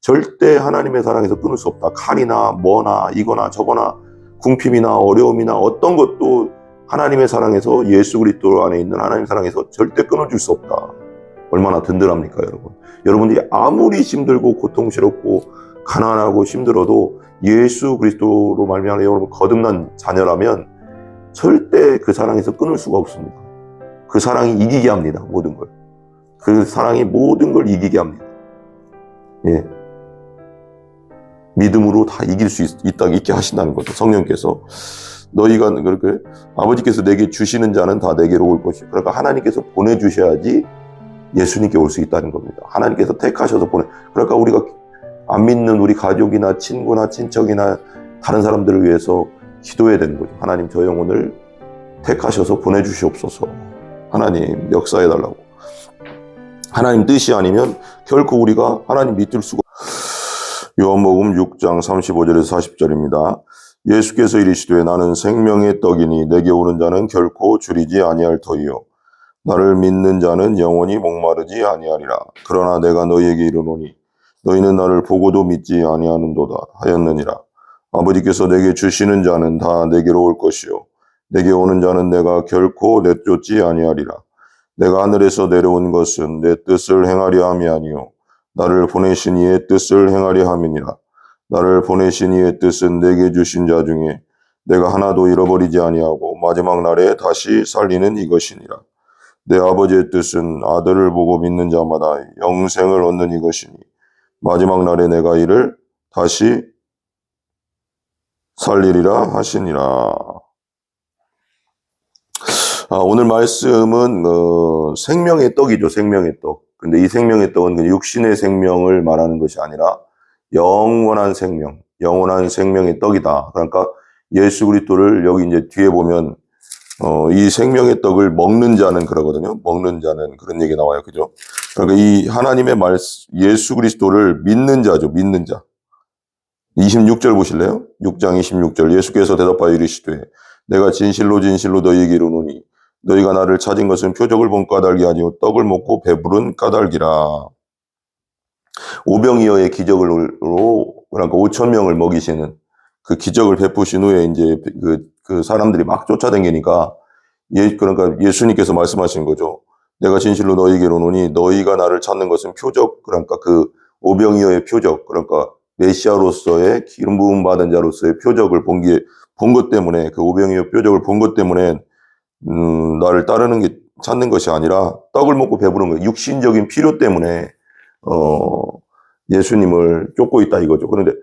절대 하나님의 사랑에서 끊을 수 없다. 칼이나 뭐나 이거나 저거나 궁핍이나 어려움이나 어떤 것도 하나님의 사랑에서, 예수 그리스도 안에 있는 하나님의 사랑에서 절대 끊어줄 수 없다. 얼마나 든든합니까, 여러분? 여러분들이 아무리 힘들고 고통스럽고 가난하고 힘들어도 예수 그리스도로 말미암아 여러분 거듭난 자녀라면 절대 그 사랑에서 끊을 수가 없습니다. 그 사랑이 이기게 합니다. 모든 걸. 그 사랑이 모든 걸 이기게 합니다. 예. 믿음으로 다 이길 수 있게 하신다는 거죠. 성령께서. 너희가 그렇게 아버지께서 내게 주시는 자는 다 내게로 올 것이고, 그러니까 하나님께서 보내주셔야지 예수님께 올 수 있다는 겁니다. 하나님께서 택하셔서 그러니까 우리가 안 믿는 우리 가족이나 친구나 친척이나 다른 사람들을 위해서 기도해야 되는 거죠. 하나님, 저 영혼을 택하셔서 보내주시옵소서. 하나님 역사해달라고. 하나님 뜻이 아니면 결코 우리가 하나님 믿을 수가. 요한복음 6장 35절에서 40절입니다. 예수께서 이르시되 나는 생명의 떡이니 내게 오는 자는 결코 줄이지 아니할 터이요 나를 믿는 자는 영원히 목마르지 아니하리라. 그러나 내가 너희에게 이르노니 너희는 나를 보고도 믿지 아니하는도다 하였느니라. 아버지께서 내게 주시는 자는 다 내게로 올 것이요 내게 오는 자는 내가 결코 내쫓지 아니하리라. 내가 하늘에서 내려온 것은 내 뜻을 행하려 함이 아니요 나를 보내신 이의 뜻을 행하려 함이니라. 나를 보내신 이의 뜻은 내게 주신 자 중에 내가 하나도 잃어버리지 아니하고 마지막 날에 다시 살리는 이것이니라. 내 아버지의 뜻은 아들을 보고 믿는 자마다 영생을 얻는 이것이니 마지막 날에 내가 이를 다시 살리리라 하시니라. 오늘 말씀은 생명의 떡이죠. 생명의 떡. 근데 이 생명의 떡은 육신의 생명을 말하는 것이 아니라 영원한 생명, 영원한 생명의 떡이다. 그러니까 예수 그리스도를 여기 이제 뒤에 보면 이 생명의 떡을 먹는 자는 그러거든요. 먹는 자는 그런 얘기 나와요. 그죠? 그러니까 이 하나님의 예수 그리스도를 믿는 자죠. 믿는 자. 26절 보실래요? 6장 26절. 예수께서 대답하여 이르시되 내가 진실로 진실로 너희에게 이르노니 너희가 나를 찾은 것은 표적을 본 까닭이 아니요 떡을 먹고 배부른 까닭이라. 오병이어의 기적으로 그러니까 5천 명을 먹이시는 그 기적을 베푸신 후에 이제 그 사람들이 막 쫓아다니니까 그러니까 예수님께서 말씀하신 거죠. 내가 진실로 너희에게 이르노니 너희가 나를 찾는 것은 표적, 그러니까 그 오병이어의 표적, 그러니까 메시아로서의 기름 부음 받은 자로서의 표적을 본 것 때문에, 그 오병이어 표적을 본 것 때문에 나를 따르는 게 찾는 것이 아니라 떡을 먹고 배부른 거예요. 육신적인 필요 때문에 예수님을 쫓고 있다 이거죠. 그런데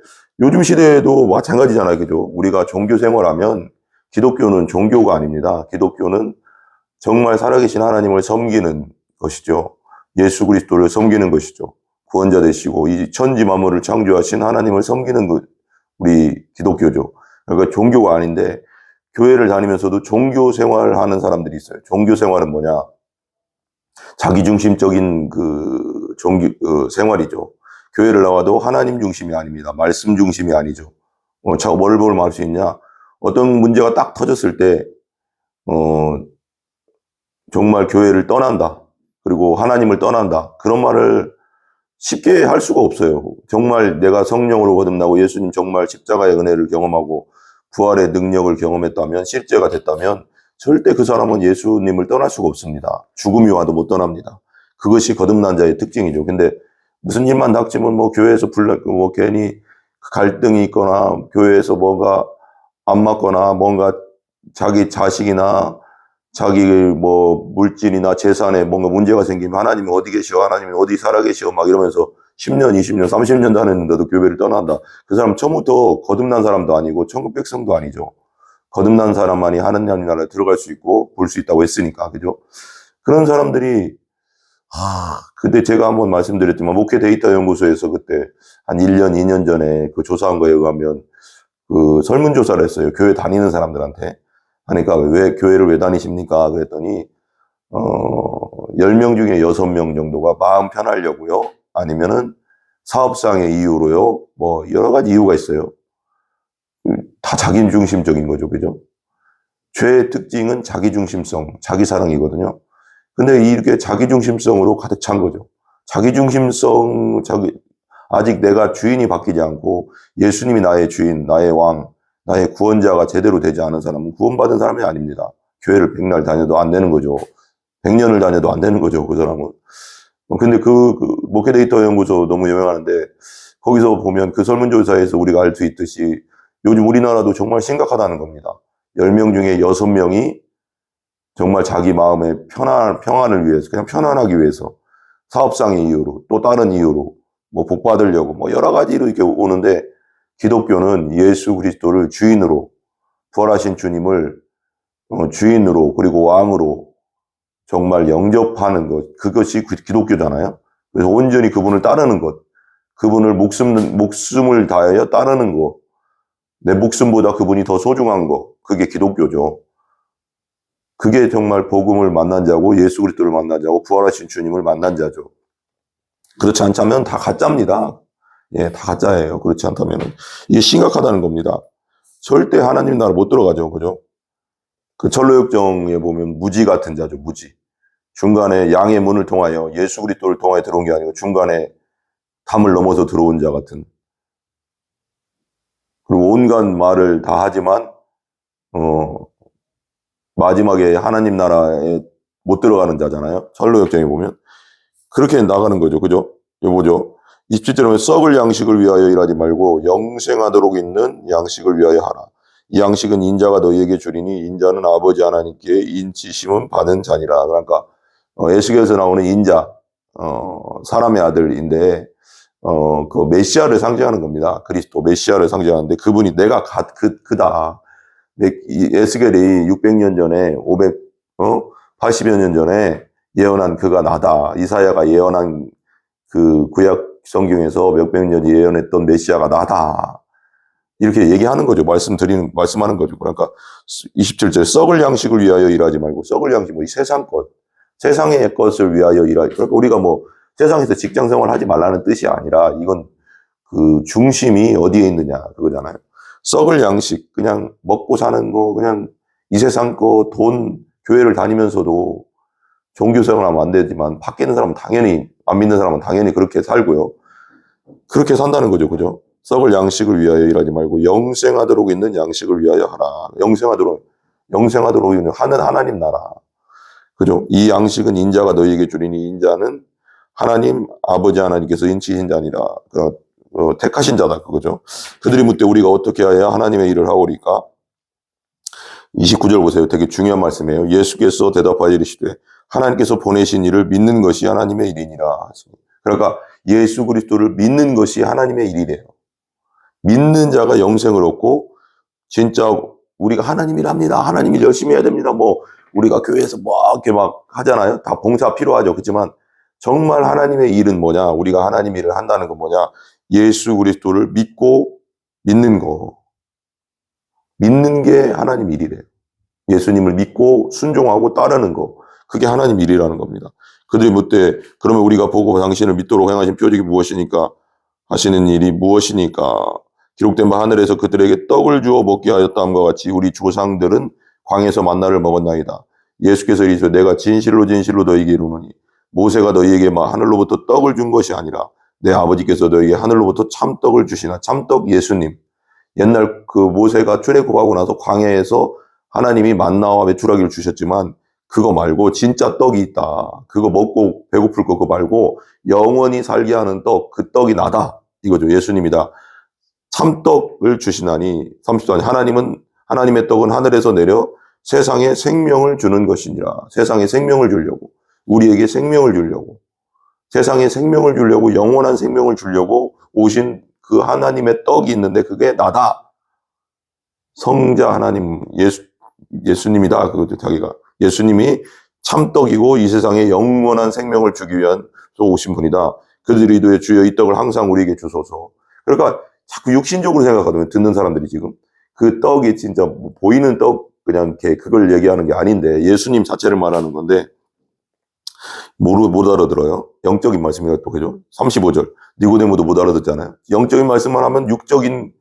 요즘 시대에도 마찬가지잖아요. 그죠? 우리가 종교 생활하면 기독교는 종교가 아닙니다. 기독교는 정말 살아계신 하나님을 섬기는 것이죠. 예수 그리스도를 섬기는 것이죠. 구원자 되시고 이 천지 만물을 창조하신 하나님을 섬기는 것, 우리 기독교죠. 그러니까 종교가 아닌데 교회를 다니면서도 종교 생활하는 사람들이 있어요. 종교 생활은 뭐냐? 자기중심적인 그 종교 생활이죠. 교회를 나와도 하나님 중심이 아닙니다. 말씀 중심이 아니죠. 뭘 말할 수 있냐? 어떤 문제가 딱 터졌을 때 정말 교회를 떠난다. 그리고 하나님을 떠난다. 그런 말을 쉽게 할 수가 없어요. 정말 내가 성령으로 거듭나고 예수님 정말 십자가의 은혜를 경험하고 부활의 능력을 경험했다면, 실제가 됐다면 절대 그 사람은 예수님을 떠날 수가 없습니다. 죽음이 와도 못 떠납니다. 그것이 거듭난 자의 특징이죠. 근데 무슨 일만 닥치면 뭐 교회에서 뭐 괜히 갈등이 있거나 교회에서 뭔가 안 맞거나 뭔가 자기 자식이나 자기 뭐 물질이나 재산에 뭔가 문제가 생기면 하나님이 어디 계시오? 하나님이 어디 살아 계시오? 막 이러면서 10년, 20년, 30년 다녔는데도 교회를 떠난다. 그 사람 처음부터 거듭난 사람도 아니고 천국 백성도 아니죠. 거듭난 사람만이 하나님 나라에 들어갈 수 있고 볼 수 있다고 했으니까. 그죠? 그런 사람들이 그때 제가 한번 말씀드렸지만 목회 데이터 연구소에서 그때 한 1년, 2년 전에 그 조사한 거에 의하면 그 설문조사를 했어요. 교회 다니는 사람들한테. 하니까 교회를 왜 다니십니까? 그랬더니 10명 중에 6명 정도가 마음 편하려고요. 아니면은 사업상의 이유로요. 뭐 여러 가지 이유가 있어요. 다 자기중심적인 거죠. 그죠? 죄의 특징은 자기중심성, 자기사랑이거든요. 근데 이렇게 자기중심성으로 가득 찬 거죠. 아직 내가 주인이 바뀌지 않고 예수님이 나의 주인, 나의 왕, 나의 구원자가 제대로 되지 않은 사람은 구원받은 사람이 아닙니다. 교회를 100날 다녀도 안 되는 거죠. 100년을 다녀도 안 되는 거죠, 그 사람은. 근데 그 목회데이터 연구소 너무 유명하는데 거기서 보면 그 설문조사에서 우리가 알 수 있듯이 요즘 우리나라도 정말 심각하다는 겁니다. 10명 중에 6명이 정말 자기 마음의 평안을 위해서, 그냥 편안하기 위해서 사업상의 이유로 또 다른 이유로 뭐 복 받으려고 뭐 여러 가지로 이렇게 오는데 기독교는 예수 그리스도를 주인으로 부활하신 주님을 주인으로 그리고 왕으로 정말 영접하는 것, 그것이 기독교잖아요. 그래서 온전히 그분을 따르는 것, 그분을 목숨을 다하여 따르는 것, 내 목숨보다 그분이 더 소중한 것, 그게 기독교죠. 그게 정말 복음을 만난 자고 예수 그리스도를 만난 자고 부활하신 주님을 만난 자죠. 그렇지 않다면 다 가짜입니다. 예, 다 가짜예요. 그렇지 않다면은 이게 심각하다는 겁니다. 절대 하나님 나라 못 들어가죠, 그죠? 그 철로역정에 보면 무지 같은 자죠, 무지. 중간에 양의 문을 통하여 예수 그리스도를 통하여 들어온 게 아니고 중간에 담을 넘어서 들어온 자 같은. 그리고 온갖 말을 다 하지만 마지막에 하나님 나라에 못 들어가는 자잖아요. 철로역정에 보면 그렇게 나가는 거죠, 그죠? 이거 보죠. 27절에 보면 썩을 양식을 위하여 일하지 말고 영생하도록 있는 양식을 위하여 하라. 이 양식은 인자가 너희에게 주리니 인자는 아버지 하나님께 인치심은 받은 자니라. 그러니까 에스겔에서 나오는 인자, 사람의 아들인데 그 메시아를 상징하는 겁니다. 그리스도 메시아를 상징하는데 그분이 내가 그다. 에스겔이 600년 전에 80여 년 전에 예언한 그가 나다. 이사야가 예언한 그 구약 성경에서 몇백 년 예언했던 메시아가 나다. 이렇게 얘기하는 거죠. 말씀하는 거죠. 그러니까 27절 썩을 양식을 위하여 일하지 말고 썩을 양식 뭐 이 세상 것, 세상의 것을 위하여 일하지. 그러니까 우리가 뭐 세상에서 직장 생활 하지 말라는 뜻이 아니라 이건 그 중심이 어디에 있느냐 그거잖아요. 썩을 양식 그냥 먹고 사는 거 그냥 이 세상 거 돈 교회를 다니면서도 종교 생활하면 안 되지만 밖에 있는 사람은 당연히 안 믿는 사람은 당연히 그렇게 살고요. 그렇게 산다는 거죠. 그죠? 썩을 양식을 위하여 일하지 말고 영생하도록 있는 양식을 위하여 하라. 영생하도록 있는 하나님 나라. 그죠? 이 양식은 인자가 너희에게 주리니 인자는 하나님 아버지 하나님께서 인치신 자니라. 택하신 자다 그거죠. 그들이 묻되 우리가 어떻게 해야 하나님의 일을 하오리까? 29절 보세요. 되게 중요한 말씀이에요. 예수께서 대답하여 이르시되 하나님께서 보내신 일을 믿는 것이 하나님의 일이니라. 그러니까 예수 그리스도를 믿는 것이 하나님의 일이래요. 믿는 자가 영생을 얻고 진짜 우리가 하나님 일합니다. 하나님 일 열심히 해야 됩니다. 뭐 우리가 교회에서 뭐 이렇게 막 하잖아요. 다 봉사 필요하죠. 그렇지만 정말 하나님의 일은 뭐냐? 우리가 하나님 일을 한다는 건 뭐냐? 예수 그리스도를 믿고 믿는 거. 믿는 게 하나님 일이래요. 예수님을 믿고 순종하고 따르는 거. 그게 하나님 일이라는 겁니다. 그들이 묻되 그러면 우리가 보고 당신을 믿도록 행하신 표적이 무엇이니까 하시는 일이 무엇이니까 기록된 바 하늘에서 그들에게 떡을 주어 먹게 하였다함과 같이 우리 조상들은 광에서 만나를 먹었나이다. 예수께서 이르시되 내가 진실로 너희에게 이르노니 모세가 너희에게 하늘로부터 떡을 준 것이 아니라 내 아버지께서 너희에게 하늘로부터 참떡을 주시나. 참떡 예수님. 옛날 그 모세가 출애굽하고 나서 광야에서 하나님이 만나와 메추라기를 주셨지만 그거 말고 진짜 떡이 있다. 그거 먹고 배고플 거 그거 말고 영원히 살게 하는 떡, 그 떡이 나다. 이거죠. 예수님이다. 참떡을 주시나니 30절 하나님의 떡은 하늘에서 내려 세상에 생명을 주는 것이니라. 세상에 생명을 주려고 우리에게 생명을 주려고 세상에 생명을 주려고 영원한 생명을 주려고 오신 그 하나님의 떡이 있는데 그게 나다. 성자 하나님 예수님이다. 그것도 자기가 예수님이 참떡이고 이 세상에 영원한 생명을 주기 위한 오신 분이다. 그들이 이르되 주여 이 떡을 항상 우리에게 주소서. 그러니까 자꾸 육신적으로 생각하거든요. 듣는 사람들이 지금 그 떡이 진짜 보이는 떡 그냥 그걸 얘기하는 게 아닌데 예수님 자체를 말하는 건데 못 알아들어요. 영적인 말씀이라 또 그죠? 35절 니고데모도 못 알아듣잖아요. 영적인 말씀만 하면 육적인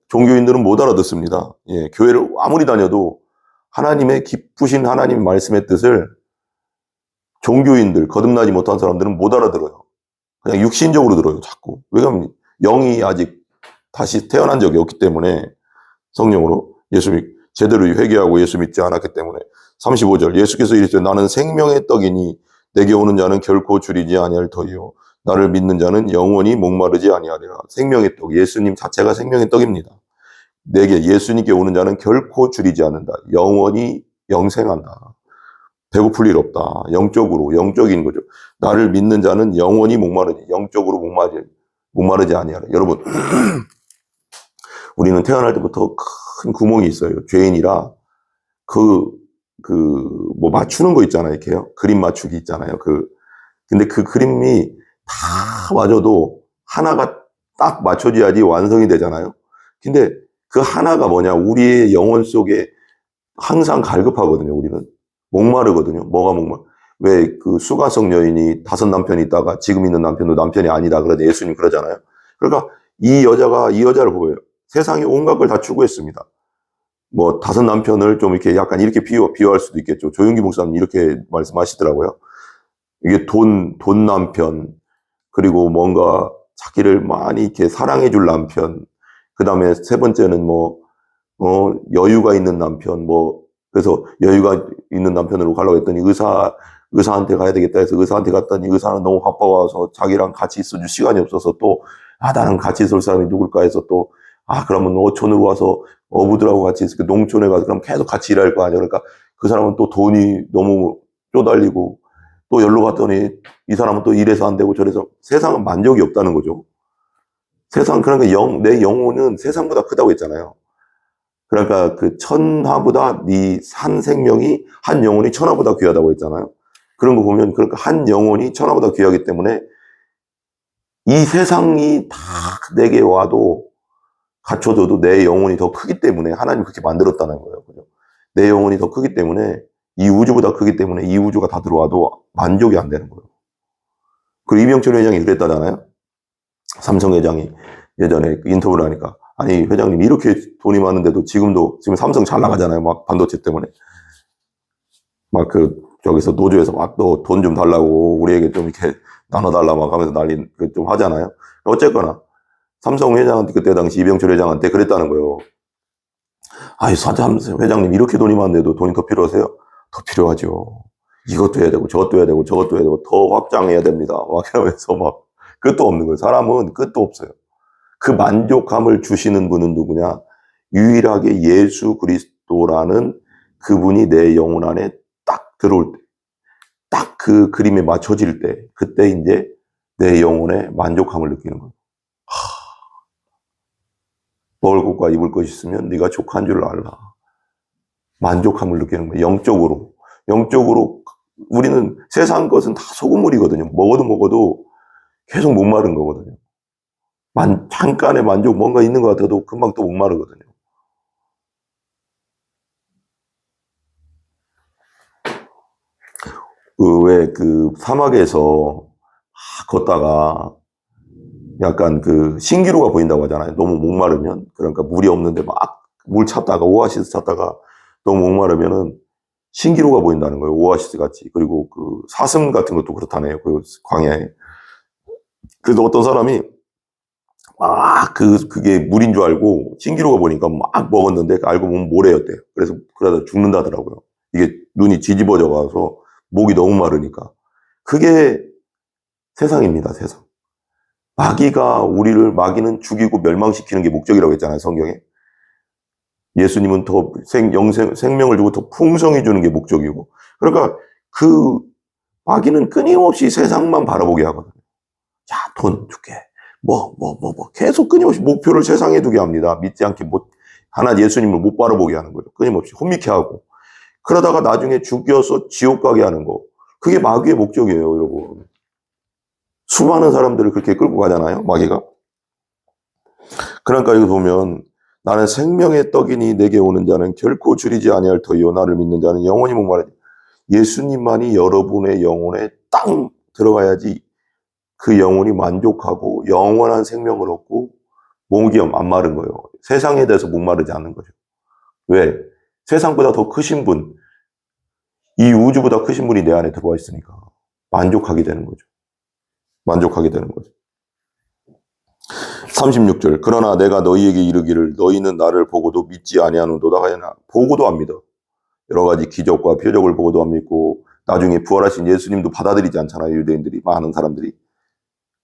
종교인들은 못 알아듣습니다. 예, 교회를 아무리 다녀도 하나님의 깊으신 하나님 말씀의 뜻을 종교인들, 거듭나지 못한 사람들은 못 알아들어요. 그냥 육신적으로 들어요, 자꾸. 왜냐면 영이 아직 다시 태어난 적이 없기 때문에 성령으로 제대로 회개하고 예수 믿지 않았기 때문에. 35절 예수께서 이르시되 나는 생명의 떡이니 내게 오는 자는 결코 줄이지 아니할 터이요 나를 믿는 자는 영원히 목마르지 아니하리라. 생명의 떡, 예수님 자체가 생명의 떡입니다. 내게 예수님께 오는 자는 결코 줄이지 않는다. 영원히 영생한다. 배고플 일 없다. 영적인 거죠. 나를 믿는 자는 영원히 영적으로 목마르지 아니하라. 여러분, 우리는 태어날 때부터 큰 구멍이 있어요. 죄인이라 뭐 맞추는 거 있잖아요. 이렇게요. 그림 맞추기 있잖아요. 근데 그 그림이 다 맞아도 하나가 딱 맞춰져야지 완성이 되잖아요. 근데 그 하나가 뭐냐? 우리의 영혼 속에 항상 갈급하거든요. 우리는 목마르거든요. 뭐가 왜 그 수가성 여인이 5 남편이 있다가 지금 있는 남편도 남편이 아니다 그러는데 예수님 그러잖아요. 그러니까 이 여자를 보여요. 세상에 온갖 걸 다 추구했습니다. 뭐 5 남편을 좀 이렇게 약간 이렇게 비유할 수도 있겠죠. 조용기 목사님 이렇게 말씀하시더라고요. 이게 돈 남편, 그리고 뭔가 자기를 많이 이렇게 사랑해줄 남편, 그 다음에 3번째는 여유가 있는 남편, 그래서 여유가 있는 남편으로 가려고 했더니 의사한테 가야 되겠다 해서 의사한테 갔더니 의사는 너무 바빠와서 자기랑 같이 있어줄 시간이 없어서 또, 나랑 같이 있을 사람이 누굴까 해서 또, 그러면 어촌으로 와서 어부들하고 같이 있을게 농촌에 가서 그럼 계속 같이 일할 거 아니야. 그러니까 그 사람은 또 돈이 너무 쪼달리고 또 열로 갔더니 이 사람은 또 이래서 안 되고 저래서 세상은 만족이 없다는 거죠. 그러니까 내 영혼은 세상보다 크다고 했잖아요. 그러니까 그 천하보다 한 영혼이 천하보다 귀하다고 했잖아요. 그런 거 보면 그러니까 한 영혼이 천하보다 귀하기 때문에 이 세상이 다 내게 와도 갖춰져도 내 영혼이 더 크기 때문에 하나님 그렇게 만들었다는 거예요. 그죠? 내 영혼이 더 크기 때문에 이 우주보다 크기 때문에 이 우주가 다 들어와도 만족이 안 되는 거예요. 그리고 이병철 회장이 그랬다잖아요. 삼성 회장이 예전에 인터뷰를 하니까 아니 회장님 이렇게 돈이 많은데도 지금 삼성 잘 나가잖아요. 막 반도체 때문에 막 저기서 노조에서 막 또 돈 좀 달라고 우리에게 좀 이렇게 나눠달라 막 하면서 난리 좀 하잖아요. 어쨌거나 삼성 회장한테 그때 당시 이병철 회장한테 그랬다는 거예요. 회장님 이렇게 돈이 많은데도 돈이 더 필요하세요? 더 필요하죠. 이것도 해야 되고 저것도 해야 되고 저것도 해야 되고 더 확장해야 됩니다. 막 이러면서 막 끝도 없는 거예요. 사람은 끝도 없어요. 그 만족함을 주시는 분은 누구냐? 유일하게 예수 그리스도라는 그분이 내 영혼 안에 딱 들어올 때, 딱 그 그림에 맞춰질 때, 그때 이제 내 영혼에 만족함을 느끼는 거예요. 먹을 것과 입을 것이 있으면 네가 족한 줄 알라. 만족함을 느끼는 거예요. 영적으로 우리는 세상 것은 다 소금물이거든요. 먹어도 계속 목마른 거거든요. 잠깐의 만족 뭔가 있는 것 같아도 금방 또 목마르거든요. 왜 사막에서 걷다가 약간 신기루가 보인다고 하잖아요. 너무 목마르면. 그러니까 물이 없는데 막 물 찾다가 오아시스 찾다가 너무 목마르면은 신기루가 보인다는 거예요. 오아시스 같이. 그리고 사슴 같은 것도 그렇다네요. 광야에. 그래서 어떤 사람이 그게 물인 줄 알고 신기루가 보니까 막 먹었는데 알고 보면 모래였대요. 그러다 죽는다더라고요. 이게 눈이 뒤집어져 가서 목이 너무 마르니까. 그게 세상입니다, 세상. 마귀는 죽이고 멸망시키는 게 목적이라고 했잖아요, 성경에. 예수님은 더 생명을 주고 더 풍성히 주는 게 목적이고. 그러니까 마귀는 끊임없이 세상만 바라보게 하거든요. 자, 돈 줄게. 계속 끊임없이 목표를 세상에 두게 합니다. 믿지 않게 하나 예수님을 못 바라보게 하는 거예요. 끊임없이 혼미케 하고. 그러다가 나중에 죽여서 지옥 가게 하는 거. 그게 마귀의 목적이에요, 여러분. 수많은 사람들을 그렇게 끌고 가잖아요, 마귀가. 그러니까 이거 보면 나는 생명의 떡이니 내게 오는 자는 결코 줄이지 아니할 터이요 나를 믿는 자는 영원히 목마르지. 예수님만이 여러분의 영혼에 딱 들어가야지 그 영혼이 만족하고 영원한 생명을 얻고 목이 안 마른 거예요. 세상에 대해서 목마르지 않는 거죠. 왜? 세상보다 더 크신 분, 이 우주보다 크신 분이 내 안에 들어와 있으니까 만족하게 되는 거죠. 만족하게 되는 거죠. 36절. 그러나 내가 너희에게 이르기를 너희는 나를 보고도 믿지 아니하는도다 하였나. 보고도 안 믿어. 여러 가지 기적과 표적을 보고도 안 믿고 나중에 부활하신 예수님도 받아들이지 않잖아요. 유대인들이, 많은 사람들이.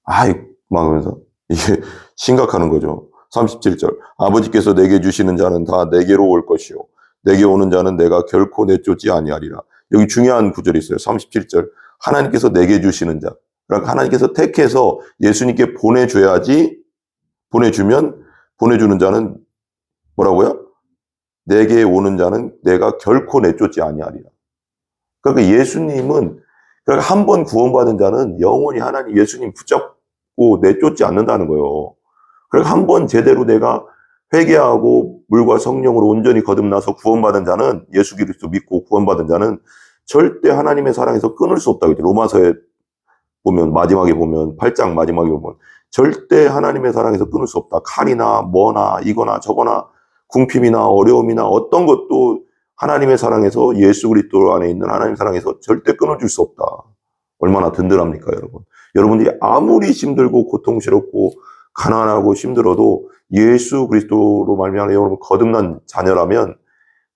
아이 막 하면서 이게 심각한 거죠. 37절. 아버지께서 내게 주시는 자는 다 내게로 올 것이요 내게 오는 자는 내가 결코 내쫓지 아니하리라. 여기 중요한 구절이 있어요. 37절. 하나님께서 내게 주시는 자. 그러니까 하나님께서 택해서 예수님께 보내주는 자는 뭐라고요? 내게 오는 자는 내가 결코 내쫓지 아니하리라. 그러니까 예수님은, 그러니까 한 번 구원받은 자는 영원히 하나님 예수님 붙잡고 내쫓지 않는다는 거예요. 그러니까 한 번 제대로 내가 회개하고 물과 성령으로 온전히 거듭나서 구원받은 자는, 예수 그리스도 믿고 구원받은 자는 절대 하나님의 사랑에서 끊을 수 없다고 했죠. 로마서에 보면, 마지막에 보면, 8장 마지막에 보면 절대 하나님의 사랑에서 끊을 수 없다. 칼이나 뭐나 이거나 저거나 궁핍이나 어려움이나 어떤 것도 하나님의 사랑에서, 예수 그리스도 안에 있는 하나님의 사랑에서 절대 끊어줄 수 없다. 얼마나 든든합니까, 여러분? 여러분들이 아무리 힘들고 고통스럽고 가난하고 힘들어도 예수 그리스도로 말미암아 여러분 거듭난 자녀라면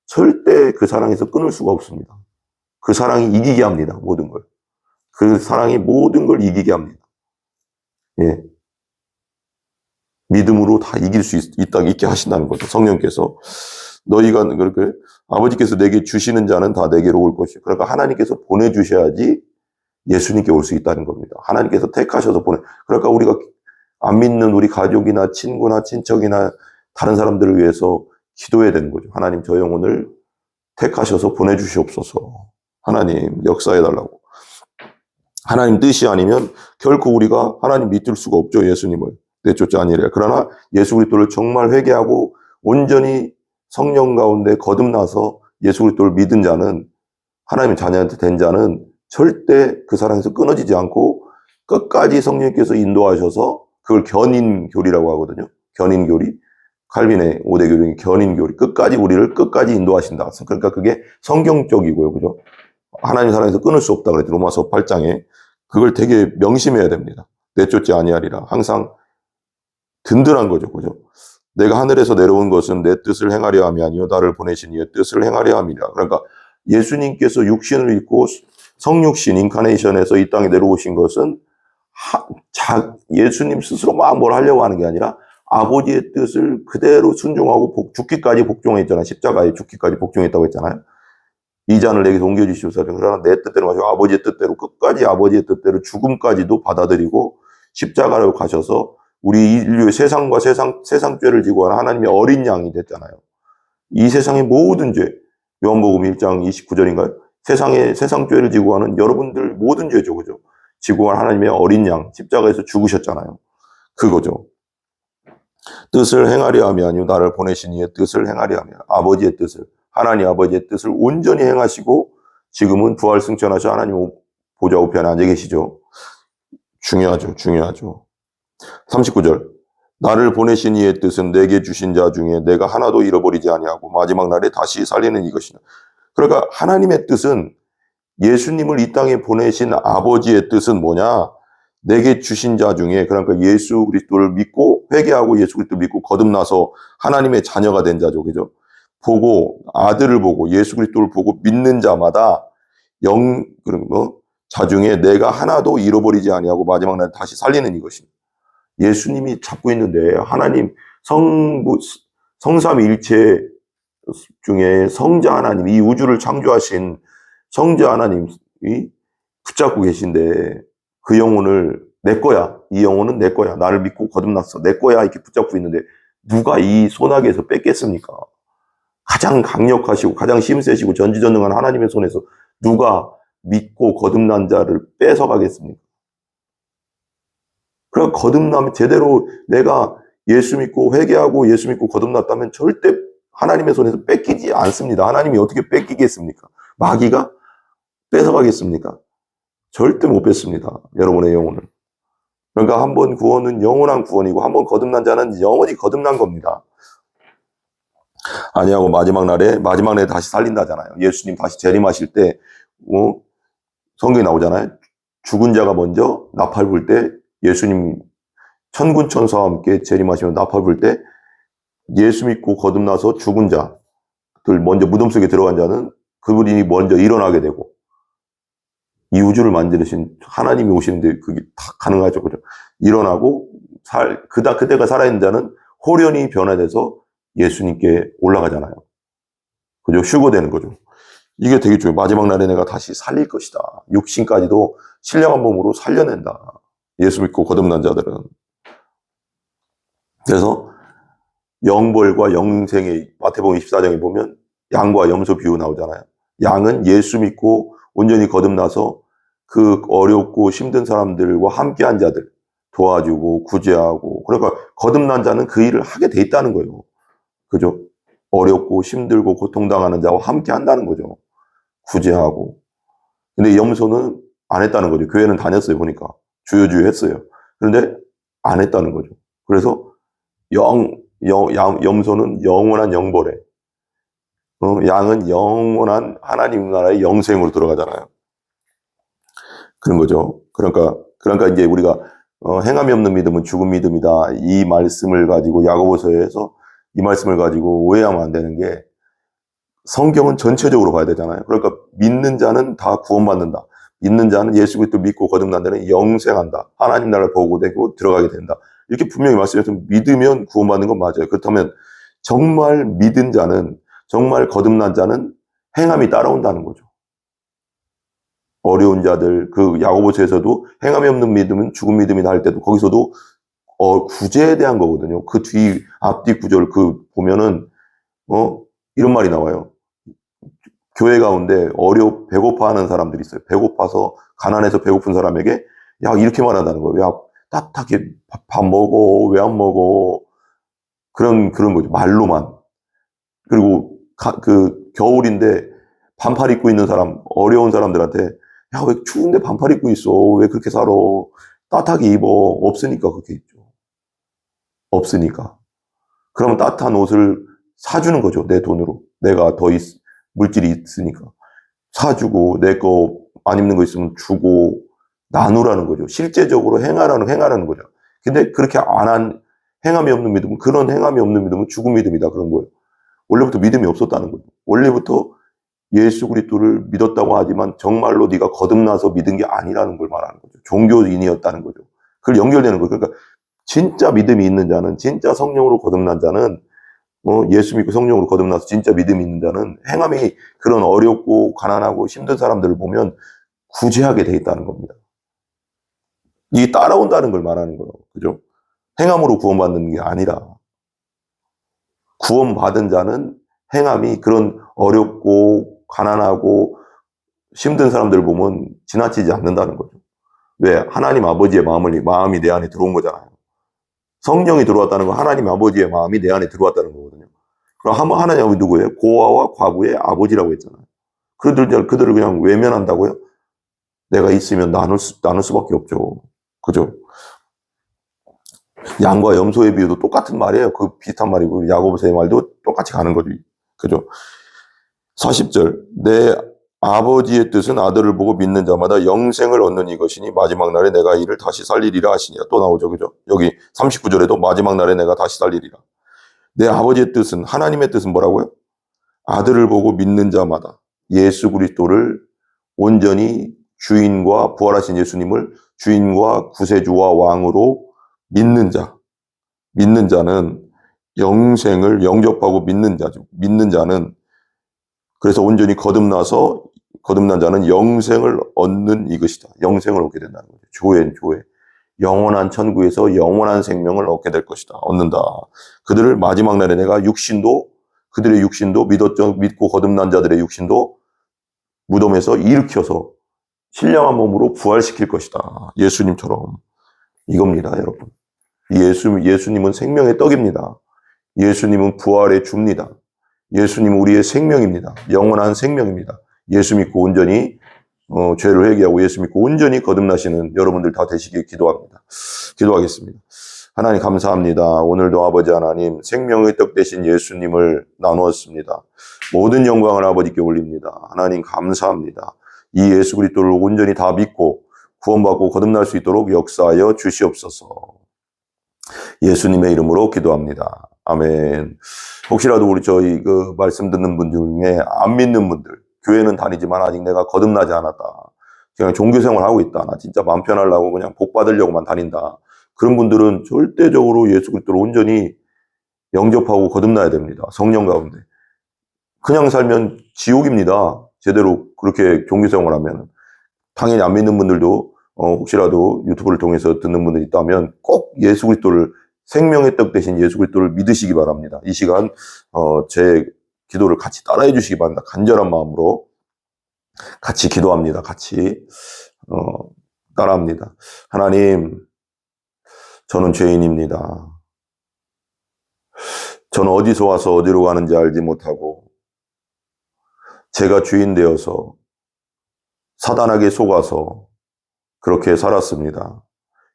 절대 그 사랑에서 끊을 수가 없습니다. 그 사랑이 이기게 합니다. 모든 걸. 그 사랑이 모든 걸 이기게 합니다. 예. 믿음으로 다 이길 수 있게 하신다는 거죠. 성령께서. 너희가 그렇게 아버지께서 내게 주시는 자는 다 내게로 올 것이요. 그러니까 하나님께서 보내주셔야지 예수님께 올 수 있다는 겁니다. 하나님께서 택하셔서 그러니까 우리가 안 믿는 우리 가족이나 친구나 친척이나 다른 사람들을 위해서 기도해야 되는 거죠. 하나님 저 영혼을 택하셔서 보내주시옵소서. 하나님 역사해달라고. 하나님 뜻이 아니면 결코 우리가 하나님 믿을 수가 없죠. 예수님을 내쫓지 아니래요. 그러나 예수 그리스도를 정말 회개하고 온전히 성령 가운데 거듭나서 예수 그리스도를 믿은 자는, 하나님의 자녀한테 된 자는 절대 그 사랑에서 끊어지지 않고 끝까지 성령께서 인도하셔서, 그걸 견인교리라고 하거든요. 견인교리. 칼빈의 5대 교리 중에 견인교리. 우리를 끝까지 인도하신다. 그러니까 그게 성경적이고요. 그죠? 하나님 사랑에서 끊을 수 없다 그랬죠. 로마서 8장에. 그걸 되게 명심해야 됩니다. 내쫓지 아니하리라. 항상 든든한 거죠. 그죠? 내가 하늘에서 내려온 것은 내 뜻을 행하려 함이 아니요 나를 보내신 이의 뜻을 행하려 함이라. 그러니까 예수님께서 육신을 입고 성육신 인카네이션에서 이 땅에 내려오신 것은 예수님 스스로 막 뭘 하려고 하는 게 아니라 아버지의 뜻을 그대로 순종하고 죽기까지 복종했잖아요. 십자가에 죽기까지 복종했다고 했잖아요. 이 잔을 내게 옮겨주시옵소서. 그러나 내 뜻대로 마시고 아버지의 뜻대로, 끝까지 아버지의 뜻대로 죽음까지도 받아들이고 십자가로 가셔서 우리 인류의 세상과 세상 죄를 지고 하는 하나님의 어린 양이 됐잖아요. 이 세상의 모든 죄, 요한복음 1장 29절인가요? 세상 죄를 지고 하는 여러분들 모든 죄죠. 그죠? 지고 한 하나님의 어린 양, 십자가에서 죽으셨잖아요. 그거죠. 뜻을 행하려 함이 아니요 나를 보내신 이의 뜻을 행하려 함이라. 아버지의 뜻을, 하나님 아버지의 뜻을 온전히 행하시고 지금은 부활 승천하셔 하나님 보좌 우편에 앉아 계시죠. 중요하죠. 39절. 나를 보내신 이의 뜻은 내게 주신 자 중에 내가 하나도 잃어버리지 아니하고 마지막 날에 다시 살리는 이것이다. 그러니까 하나님의 뜻은, 예수님을 이 땅에 보내신 아버지의 뜻은 뭐냐? 내게 주신 자 중에, 그러니까 예수 그리스도를 믿고 회개하고 예수 그리스도를 믿고 거듭나서 하나님의 자녀가 된 자죠. 그죠? 아들을 보고 예수 그리스도를 보고 믿는 자마다 자 중에 내가 하나도 잃어버리지 아니하고 마지막 날에 다시 살리는 이것입니다. 예수님이 잡고 있는데 하나님 성삼위일체 중에 성자 하나님, 이 우주를 창조하신 성자 하나님이 붙잡고 계신데 그 영혼을 내 거야, 이 영혼은 내 거야, 나를 믿고 거듭났어, 내 거야 이렇게 붙잡고 있는데 누가 이 소나기에서 뺏겠습니까? 가장 강력하시고 가장 힘세시고 전지전능한 하나님의 손에서 누가 믿고 거듭난 자를 뺏어가겠습니까? 그러니까 거듭나면, 제대로 내가 예수 믿고 회개하고 예수 믿고 거듭났다면 절대 하나님의 손에서 뺏기지 않습니다. 하나님이 어떻게 뺏기겠습니까? 마귀가 뺏어가겠습니까? 절대 못 뺏습니다. 여러분의 영혼을. 그러니까 한 번 구원은 영원한 구원이고 한 번 거듭난 자는 영원히 거듭난 겁니다. 아니하고 마지막 날에 다시 살린다잖아요. 예수님 다시 재림하실 때 성경에 나오잖아요. 죽은 자가 먼저 나팔 불 때 예수님 천군 천사와 함께 재림하시며 나팔 불 때 예수 믿고 거듭나서 죽은 자들 먼저 무덤 속에 들어간 자는 그분이 먼저 일어나게 되고 이 우주를 만드신 하나님이 오시는데 그게 다 가능하죠. 그죠? 일어나고 그때가 살아있는 자는 호련히 변화돼서 예수님께 올라가잖아요. 그죠? 휴거되는 거죠. 이게 되게 중요해요. 마지막 날에 내가 다시 살릴 것이다. 육신까지도 신령한 몸으로 살려낸다. 예수 믿고 거듭난 자들은. 그래서 영벌과 영생의 마태복음 24장에 보면 양과 염소 비유 나오잖아요. 양은 예수 믿고 온전히 거듭나서 그 어렵고 힘든 사람들과 함께한 자들 도와주고 구제하고, 그러니까 거듭난 자는 그 일을 하게 돼 있다는 거예요. 그죠? 어렵고 힘들고 고통당하는 자와 함께 한다는 거죠. 구제하고. 근데 염소는 안 했다는 거죠. 교회는 다녔어요, 보니까. 주여주여 했어요. 그런데 안 했다는 거죠. 그래서 염소는 영원한 영벌에, 양은 영원한 하나님 나라의 영생으로 들어가잖아요. 그런 거죠. 그러니까 이제 우리가 행함이 없는 믿음은 죽은 믿음이다. 이 말씀을 가지고 야고보서에서 이 말씀을 가지고 오해하면 안 되는 게, 성경은 전체적으로 봐야 되잖아요. 그러니까 믿는 자는 다 구원받는다. 믿는 자는 예수 그리스도 믿고 거듭난 자는 영생한다. 하나님 나라를 보고 되고 들어가게 된다. 이렇게 분명히 말씀해서 믿으면 구원받는 건 맞아요. 그렇다면 정말 믿은 자는, 정말 거듭난 자는 행함이 따라온다는 거죠. 어려운 자들, 그 야고보서에서도 행함이 없는 믿음은 죽은 믿음이다 할 때도 거기서도 구제에 대한 거거든요. 그 앞뒤 구절 보면은 이런 말이 나와요. 교회 가운데 배고파하는 사람들이 있어요. 배고파서, 가난해서 배고픈 사람에게 야, 이렇게 말한다는 거예요. 야, 따뜻하게 밥 먹어. 왜 안 먹어? 그런 거죠. 말로만. 그리고 겨울인데 반팔 입고 있는 사람, 어려운 사람들한테 야, 왜 추운데 반팔 입고 있어? 왜 그렇게 살아? 따뜻하게 입어. 없으니까 그렇게 있죠. 없으니까. 그러면 따뜻한 옷을 사주는 거죠. 내 돈으로. 내가 물질이 있으니까. 사주고, 내 거 안 입는 거 있으면 주고, 나누라는 거죠. 실제적으로 행하라는 거죠. 근데 그렇게 안 한, 행함이 없는 믿음은, 그런 행함이 없는 믿음은 죽은 믿음이다. 그런 거예요. 원래부터 믿음이 없었다는 거죠. 원래부터 예수 그리스도를 믿었다고 하지만 정말로 네가 거듭나서 믿은 게 아니라는 걸 말하는 거죠. 종교인이었다는 거죠. 그걸 연결되는 거예요. 그러니까 진짜 믿음이 있는 자는, 진짜 성령으로 거듭난 자는, 예수 믿고 성령으로 거듭나서 진짜 믿음이 있는 자는 행함이 그런 어렵고 가난하고 힘든 사람들을 보면 구제하게 돼 있다는 겁니다. 이게 따라온다는 걸 말하는 거예요. 그죠? 행함으로 구원받는 게 아니라, 구원받은 자는 행함이 그런 어렵고 가난하고 힘든 사람들을 보면 지나치지 않는다는 거죠. 왜? 하나님 아버지의 마음이 내 안에 들어온 거잖아요. 성령이 들어왔다는 건 하나님 아버지의 마음이 내 안에 들어왔다는 거거든요. 그럼 하나님 아버지 누구예요? 고아와 과부의 아버지라고 했잖아요. 그들을 그냥 외면한다고요? 내가 있으면 나눌 수밖에 없죠. 그죠? 양과 염소의 비유도 똑같은 말이에요. 그 비슷한 말이고, 야고보서의 말도 똑같이 가는 거죠. 그죠? 40절. 내 아버지의 뜻은 아들을 보고 믿는 자마다 영생을 얻는 이것이니 마지막 날에 내가 이를 다시 살리리라 하시니라. 또 나오죠. 그죠? 여기 39절에도 마지막 날에 내가 다시 살리리라. 내 아버지의 뜻은, 하나님의 뜻은 뭐라고요? 아들을 보고 믿는 자마다 예수 그리스도를 온전히 주인과 부활하신 예수님을 주인과 구세주와 왕으로 믿는 자는 영생을 영접하고 믿는 자죠. 믿는 자는, 그래서 온전히 거듭난 자는 영생을 얻는 이것이다. 영생을 얻게 된다는 거죠. 조회. 영원한 천국에서 영원한 생명을 얻게 될 것이다. 얻는다. 그들을 마지막 날에 내가 그들의 육신도 믿고 거듭난 자들의 육신도 무덤에서 일으켜서 신령한 몸으로 부활시킬 것이다. 예수님처럼. 이겁니다, 여러분. 예수님은 생명의 떡입니다. 예수님은 부활의 주입니다. 예수님은 우리의 생명입니다. 영원한 생명입니다. 예수 믿고 온전히 죄를 회개하고 예수 믿고 온전히 거듭나시는 여러분들 다 되시길 기도하겠습니다. 하나님 감사합니다. 오늘도 아버지 하나님, 생명의 떡 되신 예수님을 나누었습니다. 모든 영광을 아버지께 올립니다. 하나님 감사합니다. 이 예수 그리스도를 온전히 다 믿고 구원받고 거듭날 수 있도록 역사하여 주시옵소서. 예수님의 이름으로 기도합니다. 아멘. 혹시라도 우리 저희 그 말씀 듣는 분들 중에 안 믿는 분들, 교회는 다니지만 아직 내가 거듭나지 않았다. 그냥 종교생활 하고 있다. 나 진짜 마음 편하려고 그냥 복 받으려고만 다닌다. 그런 분들은 절대적으로 예수 그리스도를 온전히 영접하고 거듭나야 됩니다. 성령 가운데. 그냥 살면 지옥입니다. 제대로 그렇게 종교생활 하면. 당연히 안 믿는 분들도 혹시라도 유튜브를 통해서 듣는 분들이 있다면 꼭 예수 그리스도를 생명의 떡 대신 예수 그리스도를 믿으시기 바랍니다. 이 시간 제 기도를 같이 따라해 주시기 바랍니다. 간절한 마음으로 같이 기도합니다. 같이 따라합니다. 하나님, 저는 죄인입니다. 저는 어디서 와서 어디로 가는지 알지 못하고 제가 주인 되어서 사단에게 속아서 그렇게 살았습니다.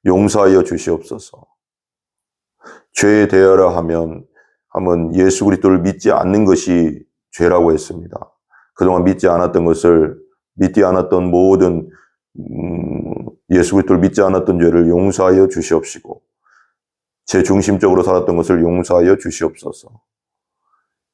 용서하여 주시옵소서. 죄에 대하라 하면 예수 그리스도를 믿지 않는 것이 죄라고 했습니다. 그동안 믿지 않았던 것을, 믿지 않았던 모든 예수 그리스도를 믿지 않았던 죄를 용서하여 주시옵시고 제 중심적으로 살았던 것을 용서하여 주시옵소서.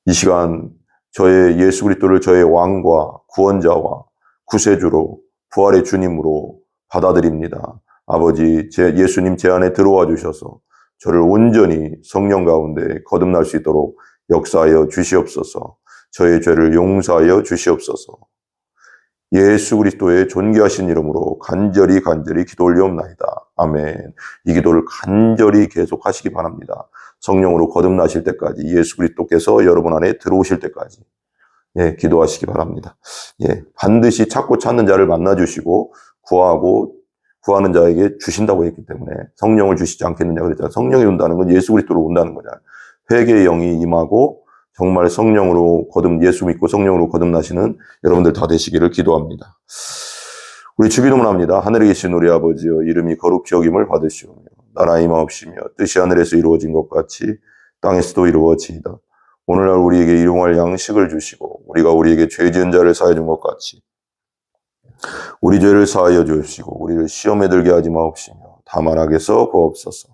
이 시간 저의 예수 그리스도를 저의 왕과 구원자와 구세주로 부활의 주님으로 받아들입니다. 아버지, 예수님 제 안에 들어와 주셔서 저를 온전히 성령 가운데 거듭날 수 있도록 역사하여 주시옵소서. 저의 죄를 용서하여 주시옵소서. 예수 그리스도의 존귀하신 이름으로 간절히 기도 올리옵나이다. 아멘. 이 기도를 간절히 계속하시기 바랍니다. 성령으로 거듭나실 때까지, 예수 그리스도께서 여러분 안에 들어오실 때까지 기도하시기 바랍니다. 반드시 찾고 찾는 자를 만나주시고 구하는 자에게 주신다고 했기 때문에 성령을 주시지 않겠느냐 그랬잖아요. 성령이 온다는 건 예수 그리스도로 온다는 거잖아요. 회개의 영이 임하고 정말 성령으로 예수 믿고 성령으로 거듭나시는 여러분들 다 되시기를 기도합니다. 우리 주기도문 합니다. 하늘에 계신 우리 아버지여, 이름이 거룩히 여김을 받으시오며 나라의 임하옵시며 뜻이 하늘에서 이루어진 것 같이 땅에서도 이루어지이다. 오늘날 우리에게 일용할 양식을 주시고 우리가 우리에게 죄 지은 자를 사하여 준 것 같이 우리 죄를 사하여 주옵시고 우리를 시험에 들게 하지 마옵시며 다만 악에서 구하옵소서.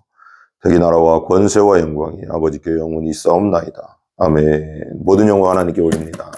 대기 나라와 권세와 영광이 아버지께 영원히 있사옵나이다. 아멘. 모든 영광 하나님께 올립니다.